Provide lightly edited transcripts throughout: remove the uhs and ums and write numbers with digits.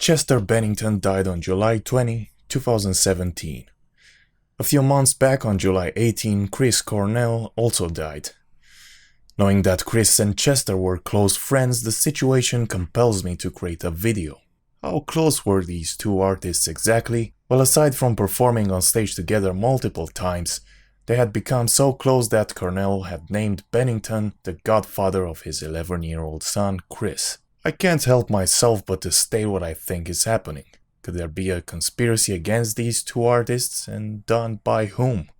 Chester Bennington died on July 20, 2017. A few months back on July 18, Chris Cornell also died. Knowing that Chris and Chester were close friends, the situation compels me to create a video. How close were these two artists exactly? Well, aside from performing on stage together multiple times, they had become so close that Cornell had named Bennington the godfather of his 11-year-old son, Chris. I can't help myself but to state what I think is happening. Could there be a conspiracy against these two artists, and done by whom?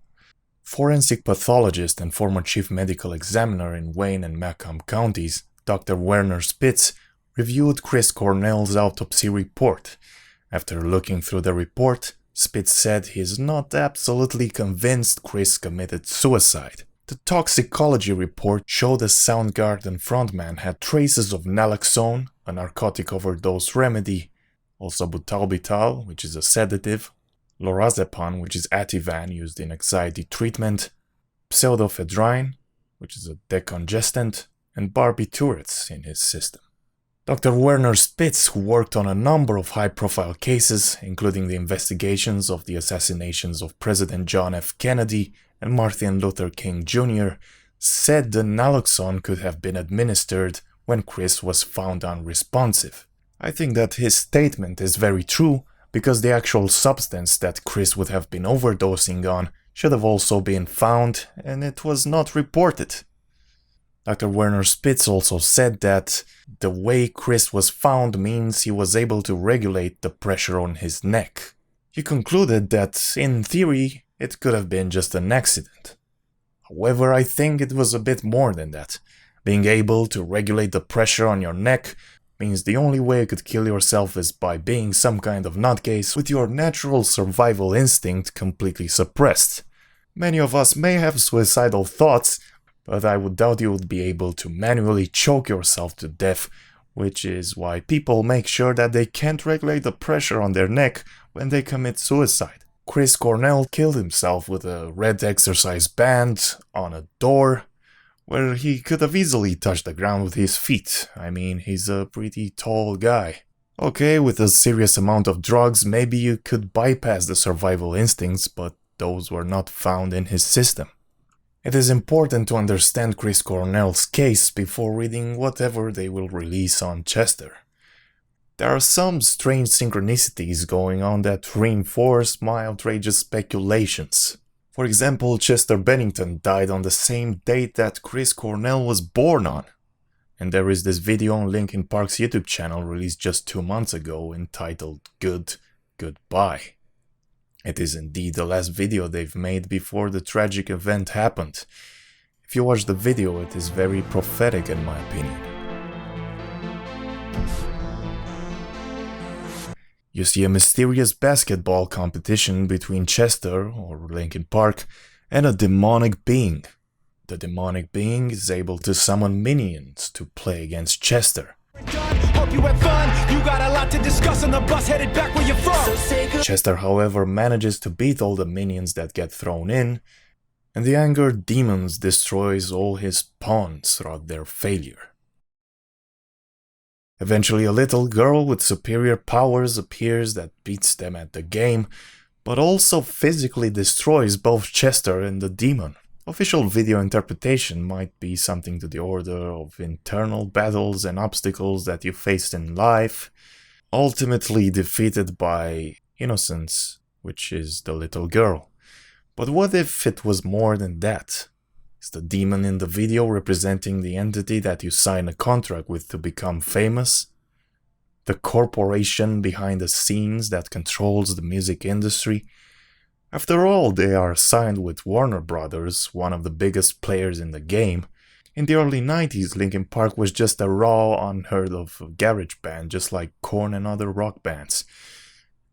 Forensic pathologist and former chief medical examiner in Wayne and Macomb counties, Dr. Werner Spitz, reviewed Chris Cornell's autopsy report. After looking through the report, Spitz said he's not absolutely convinced Chris committed suicide. The toxicology report showed the Soundgarden frontman had traces of naloxone, a narcotic overdose remedy, also butalbital, which is a sedative, lorazepam, which is Ativan used in anxiety treatment, pseudoephedrine, which is a decongestant, and barbiturates in his system. Dr. Werner Spitz, who worked on a number of high-profile cases, including the investigations of the assassinations of President John F. Kennedy and Martin Luther King Jr., said the naloxone could have been administered when Chris was found unresponsive. I think that his statement is very true, because the actual substance that Chris would have been overdosing on should have also been found, and it was not reported. Dr. Werner Spitz also said that the way Chris was found means he was able to regulate the pressure on his neck. He concluded that, in theory, it could have been just an accident. However, I think it was a bit more than that. Being able to regulate the pressure on your neck means the only way you could kill yourself is by being some kind of nutcase with your natural survival instinct completely suppressed. Many of us may have suicidal thoughts, but I would doubt you would be able to manually choke yourself to death, which is why people make sure that they can't regulate the pressure on their neck when they commit suicide. Chris Cornell killed himself with a red exercise band on a door, where he could have easily touched the ground with his feet. I mean, he's a pretty tall guy. Okay, with a serious amount of drugs, maybe you could bypass the survival instincts, but those were not found in his system. It is important to understand Chris Cornell's case before reading whatever they will release on Chester. There are some strange synchronicities going on that reinforce my outrageous speculations. For example, Chester Bennington died on the same date that Chris Cornell was born on. And there is this video on Linkin Park's YouTube channel released just 2 months ago entitled Goodbye. It is indeed the last video they've made before the tragic event happened. If you watch the video, it is very prophetic in my opinion. You see a mysterious basketball competition between Chester, or Linkin Park, and a demonic being. The demonic being is able to summon minions to play against Chester. Chester, however, manages to beat all the minions that get thrown in, and the angered demons destroys all his pawns throughout their failure. Eventually, a little girl with superior powers appears that beats them at the game, but also physically destroys both Chester and the demon. Official video interpretation might be something to the order of internal battles and obstacles that you faced in life, ultimately defeated by innocence, which is the little girl. But what if it was more than that? Is the demon in the video representing the entity that you sign a contract with to become famous? The corporation behind the scenes that controls the music industry? After all, they are signed with Warner Brothers, one of the biggest players in the game. In the early 90s, Linkin Park was just a raw, unheard of garage band, just like Korn and other rock bands.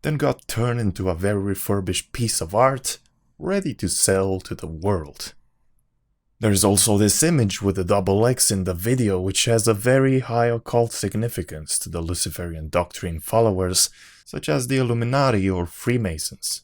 Then got turned into a very refurbished piece of art, ready to sell to the world. There's also this image with the double X in the video, which has a very high occult significance to the Luciferian doctrine followers, such as the Illuminati or Freemasons.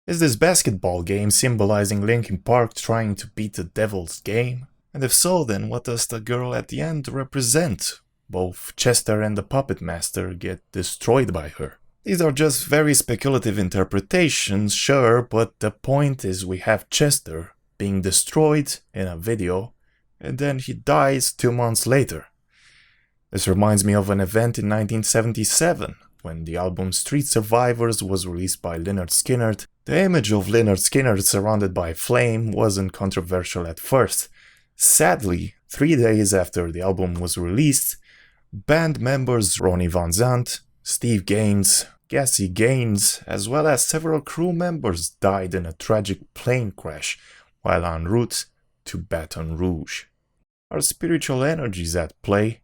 Is this basketball game symbolizing Linkin Park trying to beat the devil's game? And if so, then what does the girl at the end represent? both Chester and the puppet master get destroyed by her. These are just very speculative interpretations, sure, but the point is we have Chester being destroyed in a video, and then he dies 2 months later. This reminds me of an event in 1977, when the album Street Survivors was released by Lynyrd Skynyrd. The image of Lynyrd Skynyrd surrounded by flame wasn't controversial at first. Sadly, 3 days after the album was released, band members Ronnie Van Zant, Steve Gaines, Cassie Gaines, as well as several crew members died in a tragic plane crash while en route to Baton Rouge. Are spiritual energies at play?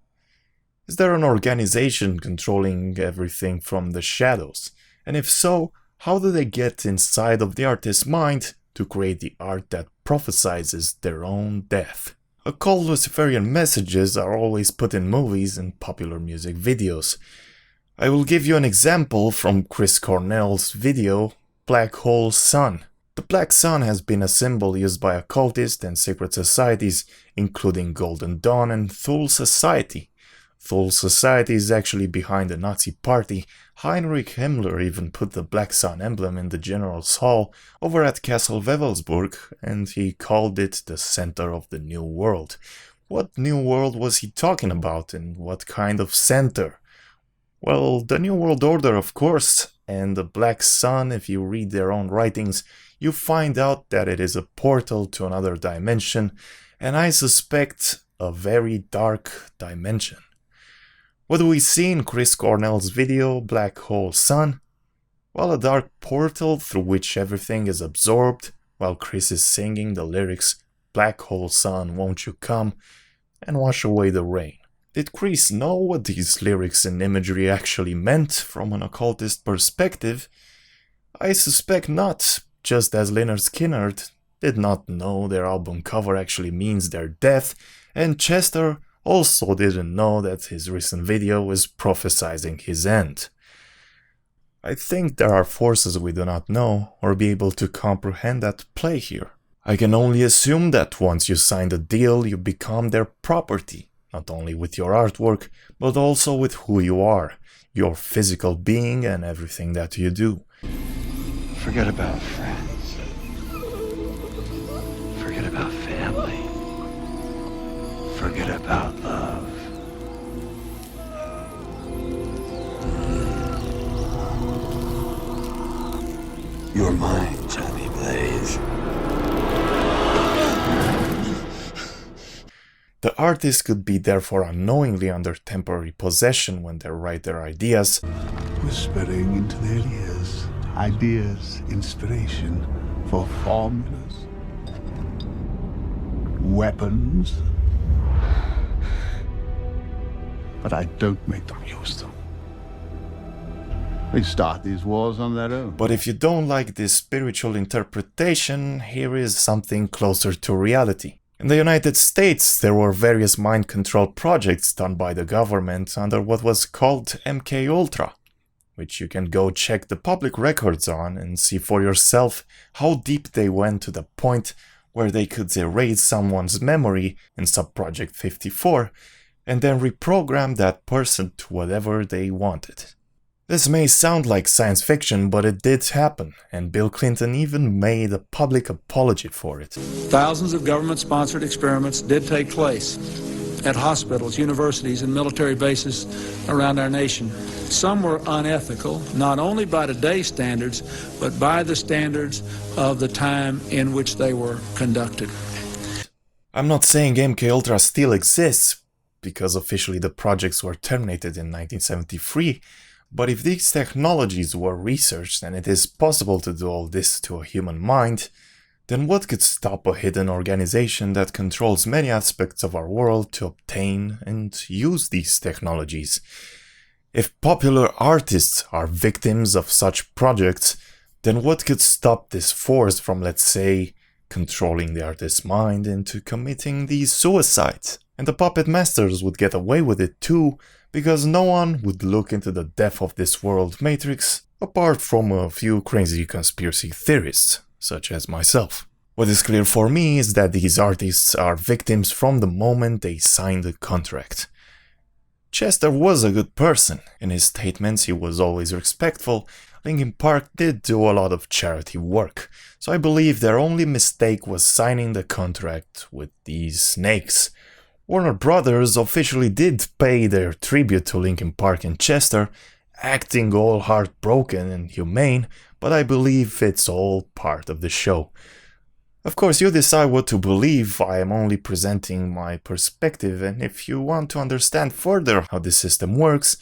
Is there an organization controlling everything from the shadows? And if so, how do they get inside of the artist's mind to create the art that prophesizes their own death? Occult Luciferian messages are always put in movies and popular music videos. I will give you an example from Chris Cornell's video, Black Hole Sun. The Black Sun has been a symbol used by occultists and secret societies, including Golden Dawn and Thule Society. Thule Society is actually behind the Nazi Party. Heinrich Himmler even put the Black Sun emblem in the General's Hall over at Castle Wewelsburg, and he called it the center of the New World. What New World was he talking about, and what kind of center? Well, the New World Order, of course, and the Black Sun, if you read their own writings, you find out that it is a portal to another dimension, and I suspect a very dark dimension. What do we see in Chris Cornell's video, Black Hole Sun? Well, a dark portal through which everything is absorbed, while Chris is singing the lyrics, Black Hole Sun, won't you come, and wash away the rain. Did Chris know what these lyrics and imagery actually meant from an occultist perspective? I suspect not, just as Lynyrd Skynyrd did not know their album cover actually means their death, and Chester also didn't know that his recent video was prophesizing his end. I think there are forces we do not know or be able to comprehend at play here. I can only assume that once you sign the deal, you become their property. Not only with your artwork, but also with who you are, your physical being and everything that you do. Forget about friends. Forget about family. Forget about love. You're mine, Johnny Blaze. The artist could be therefore unknowingly under temporary possession when they write their ideas, whispering into their ears ideas, inspiration for formulas, weapons. But I don't make them use them. They start these wars on their own. But if you don't like this spiritual interpretation, here is something closer to reality. In the United States, there were various mind control projects done by the government under what was called MKUltra, which you can go check the public records on and see for yourself how deep they went to the point where they could erase someone's memory in Subproject 54 and then reprogram that person to whatever they wanted. This may sound like science fiction, but it did happen, and Bill Clinton even made a public apology for it. Thousands of government-sponsored experiments did take place at hospitals, universities, and military bases around our nation. Some were unethical, not only by today's standards, but by the standards of the time in which they were conducted. I'm not saying MKUltra still exists, because officially the projects were terminated in 1973, but if these technologies were researched and it is possible to do all this to a human mind, then what could stop a hidden organization that controls many aspects of our world to obtain and use these technologies? If popular artists are victims of such projects, then what could stop this force from, let's say, controlling the artist's mind into committing these suicides? And the puppet masters would get away with it too, because no one would look into the depth of this world matrix, apart from a few crazy conspiracy theorists, such as myself. What is clear for me is that these artists are victims from the moment they sign the contract. Chester was a good person. In his statements, he was always respectful. Linkin Park did do a lot of charity work, so I believe their only mistake was signing the contract with these snakes. Warner Brothers officially did pay their tribute to Linkin Park and Chester, acting all heartbroken and humane, but I believe it's all part of the show. Of course, you decide what to believe. I am only presenting my perspective, and if you want to understand further how this system works,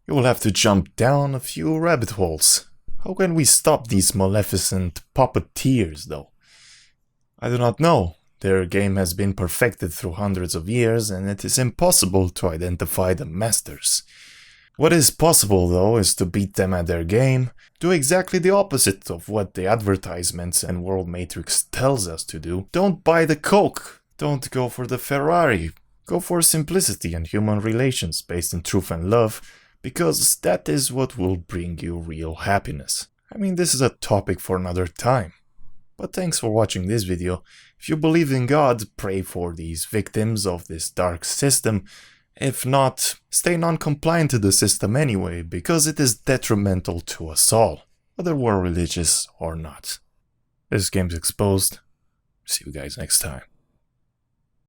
you will have to jump down a few rabbit holes. How can we stop these maleficent puppeteers, though? I do not know. Their game has been perfected through hundreds of years, and it is impossible to identify the masters. What is possible, though, is to beat them at their game, do exactly the opposite of what the advertisements and World Matrix tells us to do. Don't buy the Coke, don't go for the Ferrari, go for simplicity and human relations based in truth and love, because that is what will bring you real happiness. I mean, this is a topic for another time. But thanks for watching this video. If you believe in God, pray for these victims of this dark system. If not, stay non-compliant to the system anyway, because it is detrimental to us all, whether we're religious or not. This game's exposed. See you guys next time.